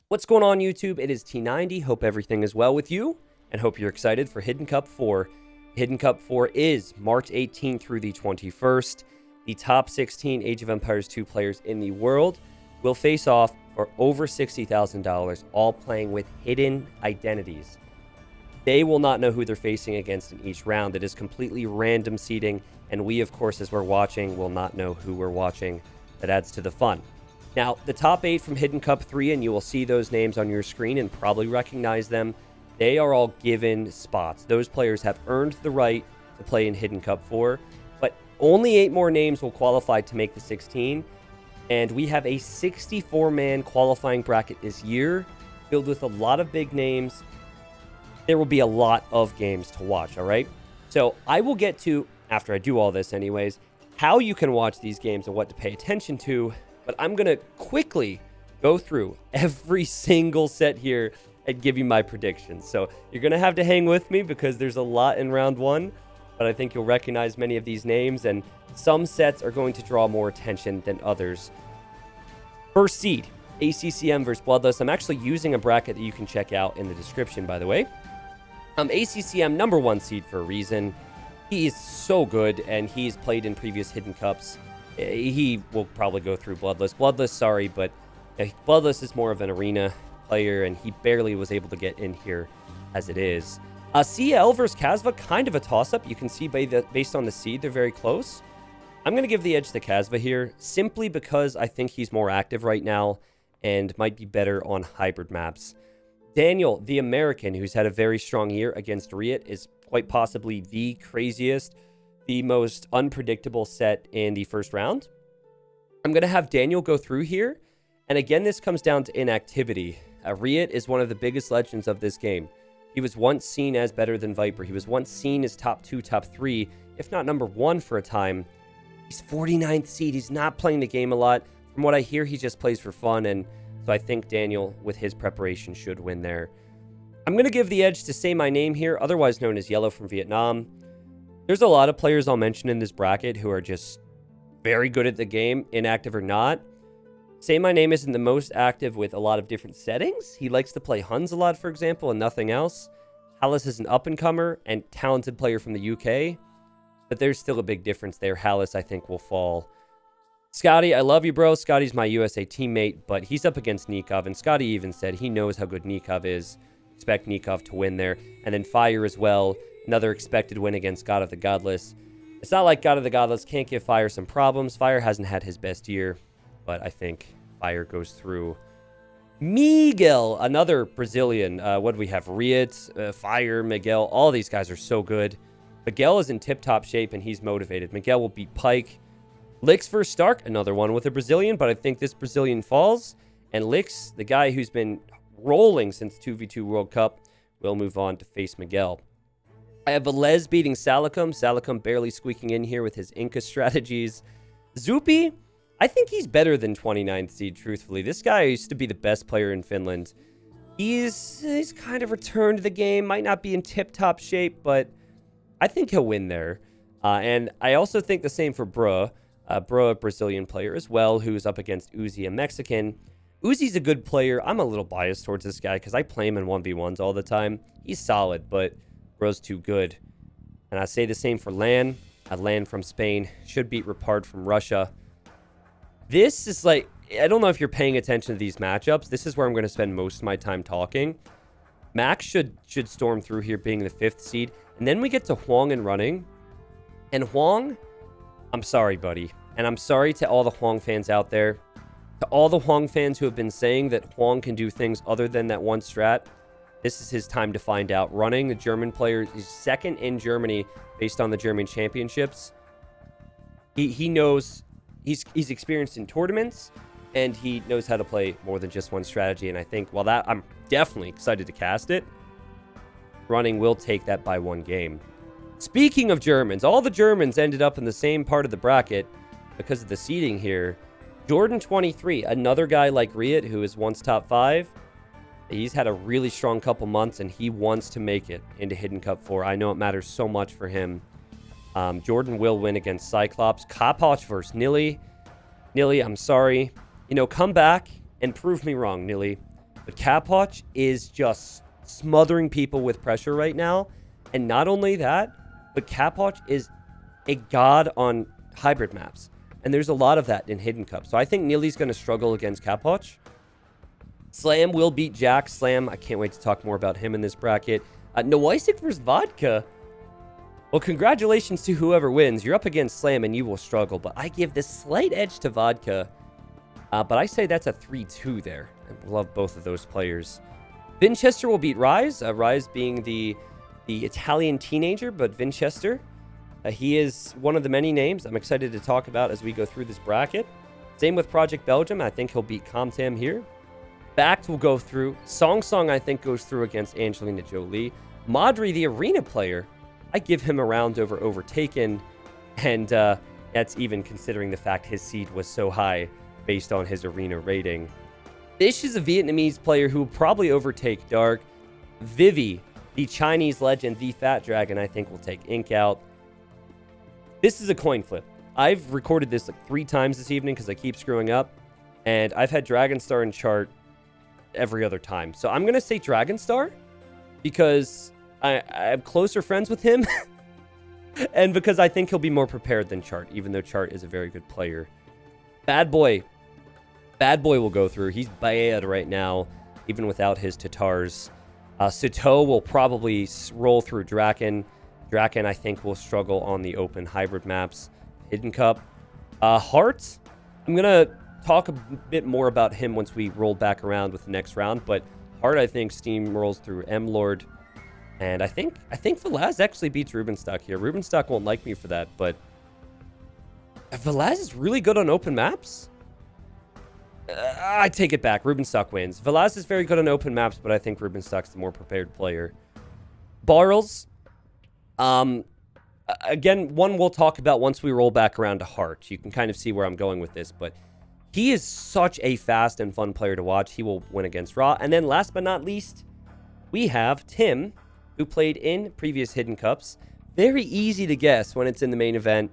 What's going on, YouTube? It is T90. Hope everything is well with you, and hope you're excited for Hidden Cup 4. Hidden Cup 4 is March 18th through the 21st. The top 16 Age of Empires 2 players in the world will face off for over $60,000, all playing with hidden identities. They will not know who they're facing against in each round. It is completely random seeding, and we, of course, as we're watching, will not know who we're watching. That adds to the fun. Now, the top 8 from Hidden Cup 3, and you will see those names on your screen and probably recognize them, they are all given spots. Those players have earned the right to play in Hidden Cup 4, but only 8 more names will qualify to make the 16, and we have a 64-man qualifying bracket this year, filled with a lot of big names. There will be a lot of games to watch, all right? So I will get to, after I do all this anyways, how you can watch these games and what to pay attention to. But I'm going to quickly go through every single set here and give you my predictions. So you're going to have to hang with me because there's a lot in round 1. But I think you'll recognize many of these names. And some sets are going to draw more attention than others. First seed, ACCM versus Bloodlust. I'm actually using a bracket that you can check out in the description, by the way. ACCM, number 1 seed for a reason. He is so good, and he's played in previous Hidden Cups. He will probably go through Bloodlust. Bloodlust, sorry, but Bloodlust is more of an arena player, and he barely was able to get in here as it is. CL versus Kasva, kind of a toss-up. You can see based on the seed, they're very close. I'm going to give the edge to Kasva here, simply because I think he's more active right now and might be better on hybrid maps. Daniel, the American, who's had a very strong year against Riot, is quite possibly the craziest, the most unpredictable set in the first round. I'm going to have Daniel go through here. And again, this comes down to inactivity. Riot is one of the biggest legends of this game. He was once seen as better than Viper. He was once seen as top 2, top 3, if not number 1 for a time. He's 49th seed. He's not playing the game a lot. From what I hear, he just plays for fun. And so I think Daniel, with his preparation, should win there. I'm going to give the edge to Say My Name here, otherwise known as Yellow from Vietnam. There's a lot of players I'll mention in this bracket who are just very good at the game, inactive or not. Say My Name isn't the most active with a lot of different settings. He likes to play Huns a lot, for example, and nothing else. Hallis is an up-and-comer and talented player from the UK, but there's still a big difference there. Hallis, I think, will fall. Scotty, I love you, bro. Scotty's my USA teammate, but he's up against Nikov, and Scotty even said he knows how good Nikov is. Expect Nikov to win there. And then Fire as well. Another expected win against God of the Godless. It's not like God of the Godless can't give Fire some problems. Fire hasn't had his best year, but I think Fire goes through. Miguel, another Brazilian. What do we have? Riot, Fire, Miguel. All these guys are so good. Miguel is in tip-top shape, and he's motivated. Miguel will beat Pike. Lix versus Stark, another one with a Brazilian, but I think this Brazilian falls. And Lix, the guy who's been rolling since 2v2 World Cup, will move on to face Miguel. I have Velez beating Salicum. Salicum barely squeaking in here with his Inca strategies. Zupi, I think he's better than 29th seed, truthfully. This guy used to be the best player in Finland. He's kind of returned to the game. Might not be in tip-top shape, but I think he'll win there. And I also think the same for Bro. Bro, a Brazilian player as well, who's up against Uzi, a Mexican. Uzi's a good player. I'm a little biased towards this guy because I play him in 1v1s all the time. He's solid, but Bro's too good. And I say the same for Lan. Lan from Spain should beat Rapard from Russia. This is like, I don't know if you're paying attention to these matchups. This is where I'm going to spend most of my time talking. Max should storm through here being the 5th seed. And then we get to Huang and running. And Huang, I'm sorry, buddy. And I'm sorry to all the Huang fans out there. To all the Huang fans who have been saying that Huang can do things other than that one strat, this is his time to find out. Running, the German player, is 2nd in Germany based on the German championships. He knows, he's experienced in tournaments, and he knows how to play more than just one strategy. And I think, while that, I'm definitely excited to cast it, running will take that by 1 game. Speaking of Germans, all the Germans ended up in the same part of the bracket because of the seeding here. Jordan 23, another guy like Riot, who is once top 5. He's had a really strong couple months, and he wants to make it into Hidden Cup 4. I know it matters so much for him. Jordan will win against Cyclops. Kapoch versus Nili. Nili, I'm sorry. You know, come back and prove me wrong, Nili. But Capoch is just smothering people with pressure right now. And not only that, but Capoch is a god on hybrid maps. And there's a lot of that in Hidden Cup. So I think Neely's going to struggle against Capoch. Slam will beat Jack. Slam, I can't wait to talk more about him in this bracket. Noisik versus Vodka. Well, congratulations to whoever wins. You're up against Slam and you will struggle. But I give this slight edge to Vodka. But I say that's a 3-2 there. I love both of those players. Vinchester will beat Rise. Rise being the Italian teenager, but Vinchester. He is one of the many names I'm excited to talk about as we go through this bracket. Same with Project Belgium. I think he'll beat Comtam here. Backed will go through. Song Song, I think, goes through against Angelina Jolie. Madri, the arena player, I give him a round over Overtaken. And that's even considering the fact his seed was so high based on his arena rating. Fish is a Vietnamese player who will probably overtake Dark. Vivi, the Chinese legend, the Fat Dragon, I think will take Ink out. This is a coin flip. I've recorded this like 3 times this evening because I keep screwing up. And I've had Dragonstar in chart every other time. So I'm going to say Dragonstar because I'm closer friends with him. And because I think he'll be more prepared than Chart, even though Chart is a very good player. Bad Boy. Bad Boy will go through. He's bad right now, even without his Tatars. Sito will probably roll through Draken. Draken, I think, will struggle on the open hybrid maps. Hidden Cup. Heart, I'm going to talk a bit more about him once we roll back around with the next round. But Heart, I think, steamrolls through M-Lord. And I think Velaz actually beats Rubenstock here. Rubenstock won't like me for that, but Velaz is really good on open maps. I take it back. Rubenstock wins. Velaz is very good on open maps, but I think Rubenstock's the more prepared player. Barrels. Again, one we'll talk about once we roll back around to Heart. You can kind of see where I'm going with this, but he is such a fast and fun player to watch. He will win against Raw. And then last but not least, we have Tim, who played in previous Hidden Cups. Very easy to guess when it's in the main event.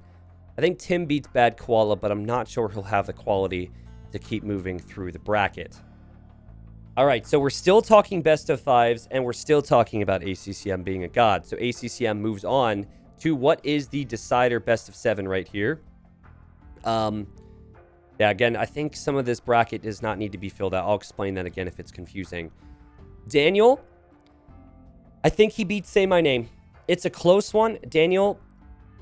I think Tim beats Bad Koala, but I'm not sure he'll have the quality to keep moving through the bracket. All right, so we're still talking best of fives, and we're still talking about ACCM being a god. So ACCM moves on to what is the decider best of 7 right here. Yeah, again, I think some of this bracket does not need to be filled out. I'll explain that again if it's confusing. Daniel, I think he beats Say My Name. It's a close one. Daniel,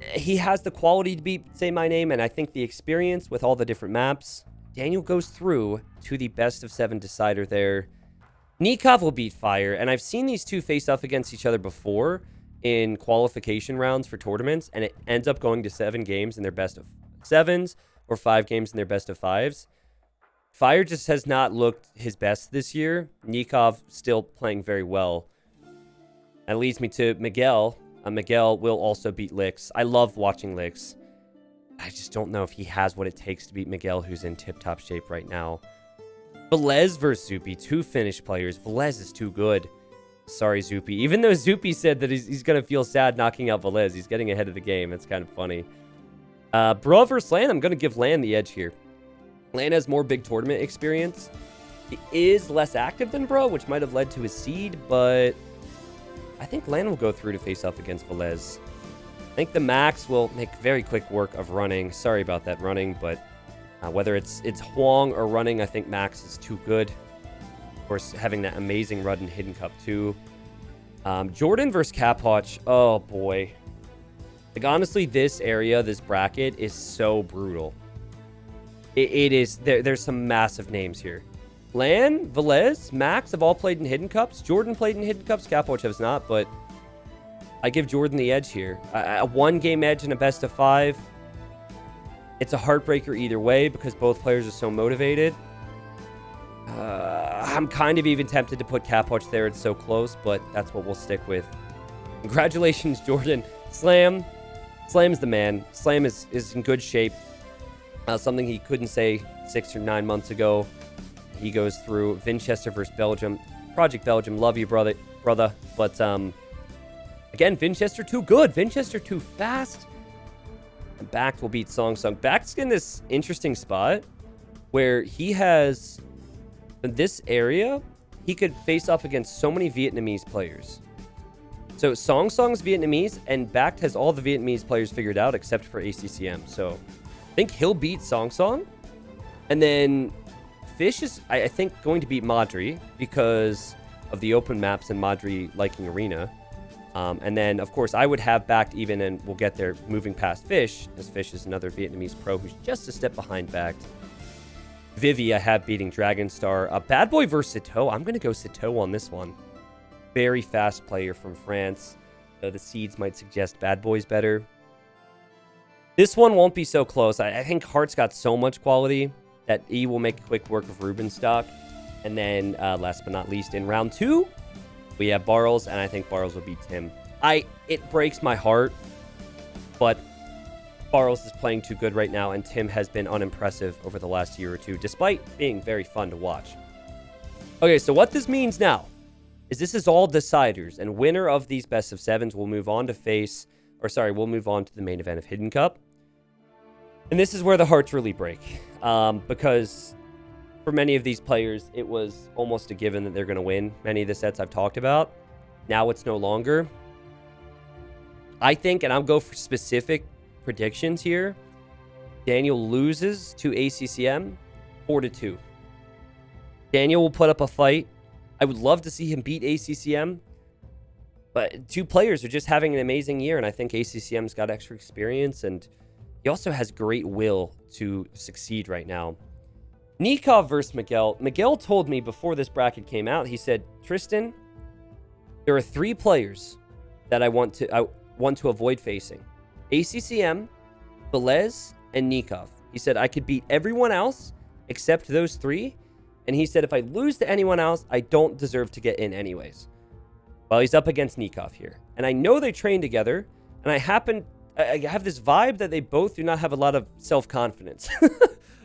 he has the quality to beat Say My Name, and I think the experience with all the different maps. Daniel goes through to the best of 7 decider there. Nikov will beat Fire, and I've seen these two face off against each other before in qualification rounds for tournaments, and it ends up going to 7 games in their best of 7s or 5 games in their best of 5s. Fire just has not looked his best this year. Nikov still playing very well. That leads me to Miguel. Miguel will also beat Lix. I love watching Lix. I just don't know if he has what it takes to beat Miguel, who's in tip-top shape right now. Velez versus Zupi, 2 Finnish players. Velez is too good. Sorry, Zupi. Even though Zupi said that he's going to feel sad knocking out Velez, he's getting ahead of the game. It's kind of funny. Bro versus Lan, I'm going to give Lan the edge here. Lan has more big tournament experience. He is less active than Bro, which might have led to his seed, but I think Lan will go through to face off against Velez. I think the Max will make very quick work of running. Sorry about that running, but whether it's Huang or running, I think Max is too good. Of course, having that amazing run in Hidden Cup too. Jordan versus Capoch. Oh, boy. Like, honestly, this area, this bracket is so brutal. It is. There's some massive names here. Lan, Velez, Max have all played in Hidden Cups. Jordan played in Hidden Cups. Capoch has not, but I give Jordan the edge here. A 1-game edge in a best of 5. It's a heartbreaker either way because both players are so motivated. I'm kind of even tempted to put Capoch there. It's so close, but that's what we'll stick with. Congratulations, Jordan. Slam's the man. Slam is in good shape. Something he couldn't say 6 or 9 months ago. He goes through Vinchester versus Belgium. Project Belgium, love you, brother. But again, Vinchester too good. Vinchester too fast. And Backed will beat Song Song. Backed's in this interesting spot where he has, in this area, he could face off against so many Vietnamese players. So Song's Vietnamese, and Bact has all the Vietnamese players figured out except for ACCM. So I think he'll beat Song. And then Fish is, I think, going to beat Madri because of the open maps and Madri liking Arena. And then, of course, I would have Bact even, and we'll get there moving past Fish, as Fish is another Vietnamese pro who's just a step behind Bact. Vivi, I have beating Dragonstar. Bad Boy versus Sito. I'm going to go Sito on this one. Very fast player from France. The seeds might suggest Bad Boy's better. This one won't be so close. I think Heart's got so much quality that E will make quick work of Ruben's stock. And then, last but not least, in round 2, we have Barles, and I think Barles will beat Tim. It breaks my heart, but Barles is playing too good right now, and Tim has been unimpressive over the last year or two, despite being very fun to watch. Okay, so what this means now is this is all deciders, and winner of these best of 7s will move on to we'll move on to the main event of Hidden Cup. And this is where the hearts really break, because for many of these players, it was almost a given that they're going to win many of the sets I've talked about. Now it's no longer. I think, and I'll go for specific predictions here, Daniel loses to ACCM 4-2. Daniel will put up a fight. I would love to see him beat ACCM, but two players are just having an amazing year, and I think ACCM's got extra experience, and he also has great will to succeed right now. Nikov versus Miguel. Miguel told me before this bracket came out, he said, Tristan, there are 3 players that I want to avoid facing. ACCM, Velez, and Nikov. He said, I could beat everyone else except those 3. And he said, if I lose to anyone else, I don't deserve to get in anyways. Well, he's up against Nikov here. And I know they train together. And I have this vibe that they both do not have a lot of self-confidence.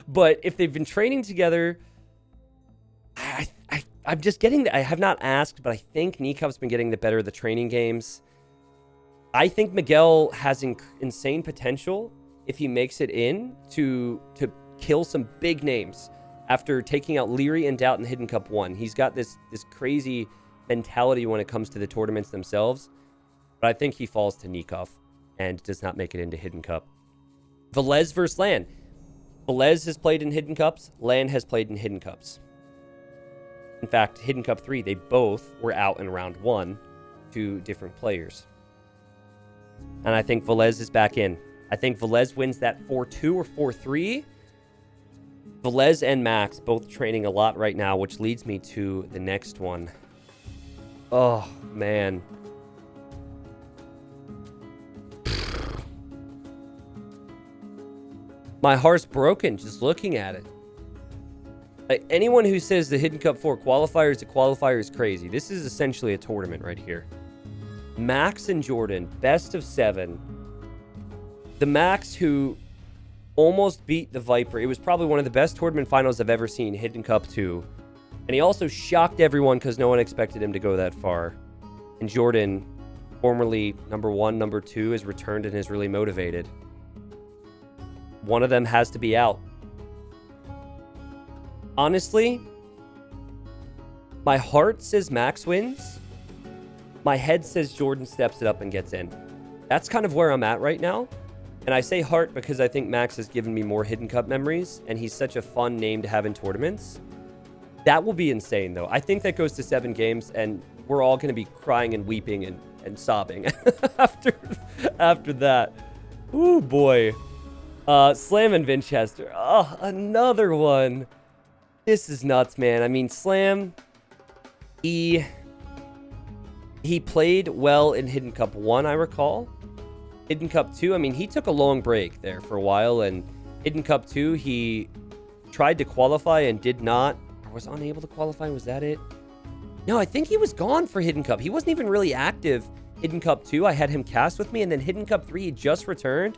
But if they've been training together, I'm just getting I have not asked, but I think Nikov's been getting the better of the training games. I think Miguel has insane potential if he makes it in to kill some big names after taking out Leary and Doubt in Hidden Cup 1. He's got this crazy mentality when it comes to the tournaments themselves. But I think he falls to Nikov and does not make it into Hidden Cup. Velez versus Lan. Velez has played in Hidden Cups. Lan has played in Hidden Cups. In fact, Hidden Cup 3, they both were out in round 1 to different players. And I think Velez is back in. I think Velez wins that 4-2 or 4-3. Velez and Max both training a lot right now, which leads me to the next one. Oh, man. My heart's broken just looking at it. Like, anyone who says the Hidden Cup 4 qualifier is a qualifier is crazy. This is essentially a tournament right here. Max and Jordan, best of 7. The Max who almost beat the Viper. It was probably one of the best tournament finals I've ever seen, Hidden Cup 2. And he also shocked everyone because no one expected him to go that far. And Jordan, formerly number 1, number 2, has returned and is really motivated. One of them has to be out. Honestly, my heart says Max wins. My head says Jordan steps it up and gets in. That's kind of where I'm at right now. And I say heart because I think Max has given me more Hidden Cup memories, and he's such a fun name to have in tournaments. That will be insane, though. I think that goes to 7 games, and we're all going to be crying and weeping and sobbing after that. Ooh, boy. Slam and Vinchester. Oh, another one. This is nuts, man. I mean, Slam, he played well in Hidden Cup 1, I recall. Hidden Cup 2, I mean, he took a long break there for a while, and Hidden Cup 2, he tried to qualify and did not, or was unable to qualify. Was that it? No, I think he was gone for Hidden Cup. He wasn't even really active Hidden Cup 2. I had him cast with me, and then Hidden Cup 3, he just returned.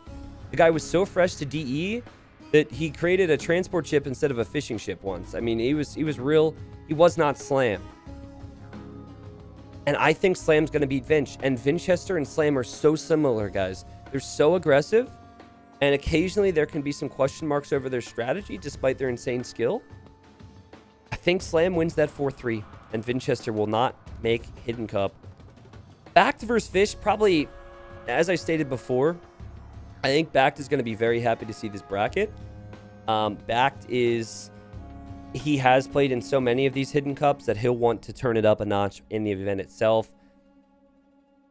The guy was so fresh to DE that he created a transport ship instead of a fishing ship once. I mean, he was real. He was not Slam. And I think Slam's going to beat Vinch. And Vinchester and Slam are so similar, guys. They're so aggressive. And occasionally there can be some question marks over their strategy, despite their insane skill. I think Slam wins that 4-3. and Winchester will not make Hidden Cup. Backed versus Fish, probably, as I stated before, I think Backed is going to be very happy to see this bracket. Backed is... He has played in so many of these Hidden Cups that he'll want to turn it up a notch in the event itself.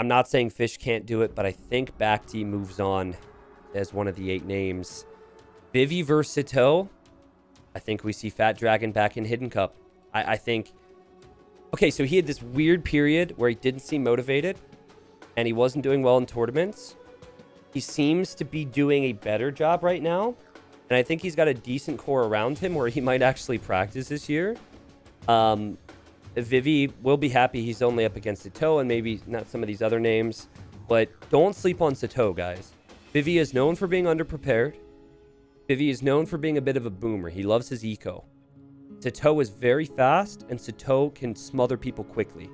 I'm not saying Fish can't do it, but I think Backty moves on as one of the 8 names. Vivi versus Sito. I think we see Fat Dragon back in Hidden Cup. I think... Okay, so he had this weird period where he didn't seem motivated, and he wasn't doing well in tournaments. He seems to be doing a better job right now, and I think he's got a decent core around him where he might actually practice this year. Vivi will be happy he's only up against Sito and maybe not some of these other names, but don't sleep on Sito, guys. Vivi is known for being underprepared. Vivi is known for being a bit of a boomer. He loves his eco. Sito is very fast, and Sito can smother people quickly.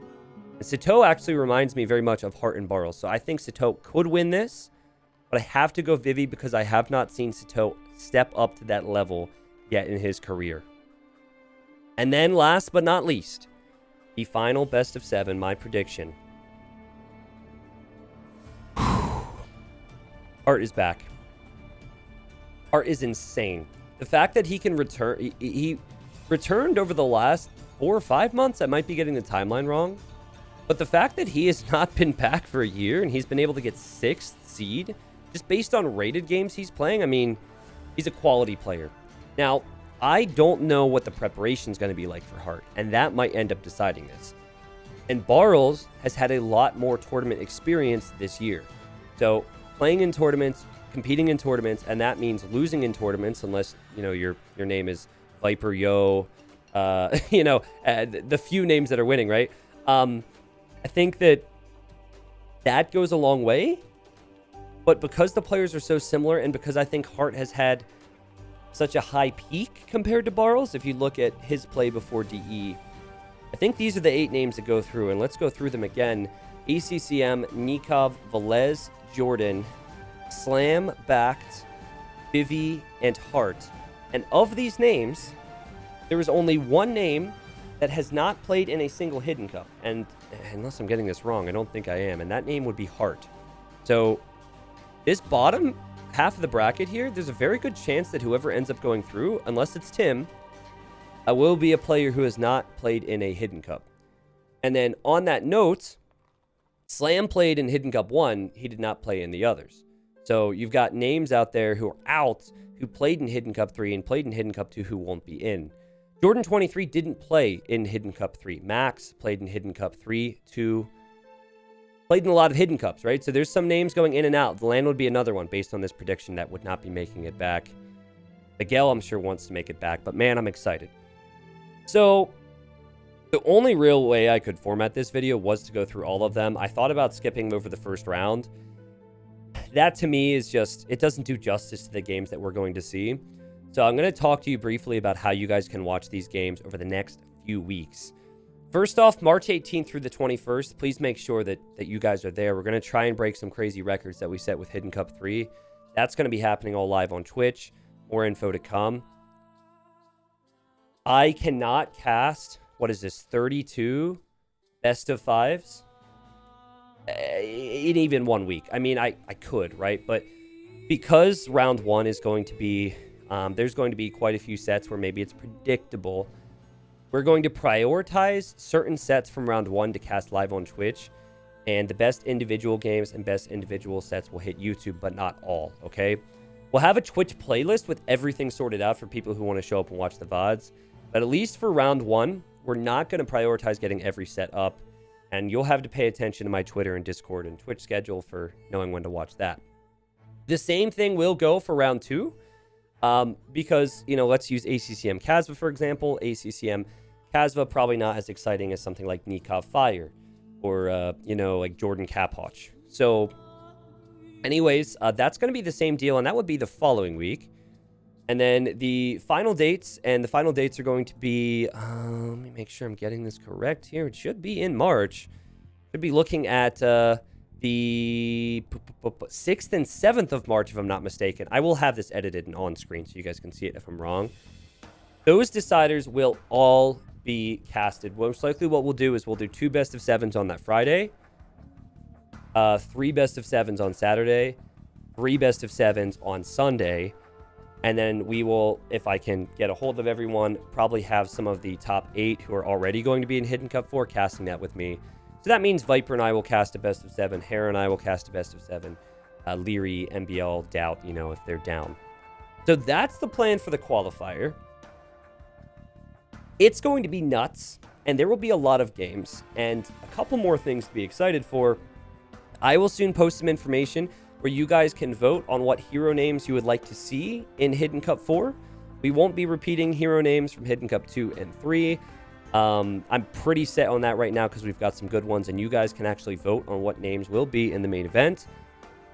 And Sito actually reminds me very much of Hart and Barles, so I think Sito could win this, but I have to go Vivi because I have not seen Sito step up to that level yet in his career. And then last but not least, the final best of 7, my prediction. Hart is back. Hart is insane. The fact that he can return... He returned over the last 4 or 5 months. I might be getting the timeline wrong. But the fact that he has not been back for a year and he's been able to get 6th seed, just based on rated games he's playing, I mean, he's a quality player. Now, I don't know what the preparation is going to be like for Hart, and that might end up deciding this. And Barles has had a lot more tournament experience this year. So, playing in tournaments, competing in tournaments, and that means losing in tournaments unless, you know, your name is Viper Yo, the few names that are winning, right? I think that goes a long way. But because the players are so similar, and because I think Hart has had such a high peak compared to Barles, if you look at his play before DE, I think these are the 8 names that go through, and let's go through them again. ACCM, Nikov, Velez, Jordan, Slam, Backed, Vivi, and Hart. And of these names, there is only one name that has not played in a single Hidden Cup. And unless I'm getting this wrong, I don't think I am. And that name would be Hart. So this bottom half of the bracket here, there's a very good chance that whoever ends up going through, unless it's Tim, will be a player who has not played in a Hidden Cup. And then on that note, Slam played in Hidden Cup 1. He did not play in the others. So you've got names out there who are out, who played in Hidden Cup 3 and played in Hidden Cup 2 who won't be in. Jordan 23 didn't play in Hidden Cup 3. Max played in Hidden Cup 3, 2. Played in a lot of Hidden Cups, right? So there's some names going in and out. The Land would be another one based on this prediction that would not be making it back. Miguel, I'm sure, wants to make it back, but man, I'm excited. So the only real way I could format this video was to go through all of them. I thought about skipping over the first round. That to me is just, it doesn't do justice to the games that we're going to see. So I'm going to talk to you briefly about how you guys can watch these games over the next few weeks. First off, March 18th through the 21st, please make sure that you guys are there. We're going to try and break some crazy records that we set with Hidden Cup 3. That's going to be happening all live on Twitch. More info to come. I cannot cast, what is this, 32 best of 5s in even 1 week. I mean, I could, right? But because round 1 is going to be, there's going to be quite a few sets where maybe it's predictable. We're going to prioritize certain sets from round 1 to cast live on Twitch. And the best individual games and best individual sets will hit YouTube, but not all, okay? We'll have a Twitch playlist with everything sorted out for people who want to show up and watch the VODs. But at least for round 1, we're not going to prioritize getting every set up. And you'll have to pay attention to my Twitter and Discord and Twitch schedule for knowing when to watch that. The same thing will go for round 2. Because, you know, let's use ACCM Casva, for example. ACCM Casva, probably not as exciting as something like Nikov Fire or, like Jordan Caphotch. So, anyways, that's going to be the same deal, and that would be the following week. And then the final dates, are going to be, let me make sure I'm getting this correct here. It should be in March. Should be looking at the 6th and 7th of March, if I'm not mistaken. I will have this edited and on screen so you guys can see it if I'm wrong. Those deciders will all be casted. Most likely what we'll do is we'll do 2 best of 7s on that Friday, 3 best of 7s on Saturday, 3 best of 7s on Sunday, and then we will, if I can get a hold of everyone, probably have some of the top 8 who are already going to be in Hidden Cup 4 casting that with me. So that means Viper and I will cast a best of 7, Hera and I will cast a best of 7, Leary, MBL, Doubt, you know, if they're down. So that's the plan for the qualifier. It's going to be nuts, and there will be a lot of games, and a couple more things to be excited for. I will soon post some information where you guys can vote on what hero names you would like to see in Hidden Cup 4. We won't be repeating hero names from Hidden Cup 2 and 3. I'm pretty set on that right now because we've got some good ones, and you guys can actually vote on what names will be in the main event.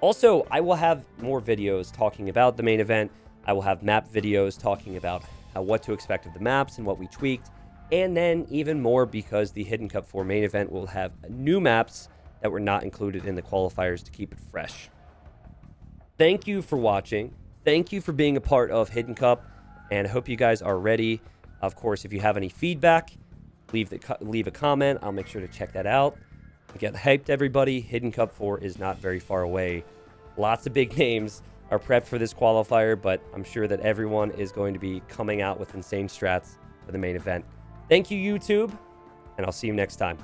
Also, I will have more videos talking about the main event. I will have map videos talking about what to expect of the maps and what we tweaked. And then even more because the Hidden Cup 4 main event will have new maps that were not included in the qualifiers to keep it fresh. Thank you for watching. Thank you for being a part of Hidden Cup, and I hope you guys are ready. Of course, if you have any feedback, leave a comment. I'll make sure to check that out. Get hyped, everybody. Hidden Cup 4 is not very far away. Lots of big names are prepped for this qualifier, but I'm sure that everyone is going to be coming out with insane strats for the main event. Thank you, YouTube, and I'll see you next time.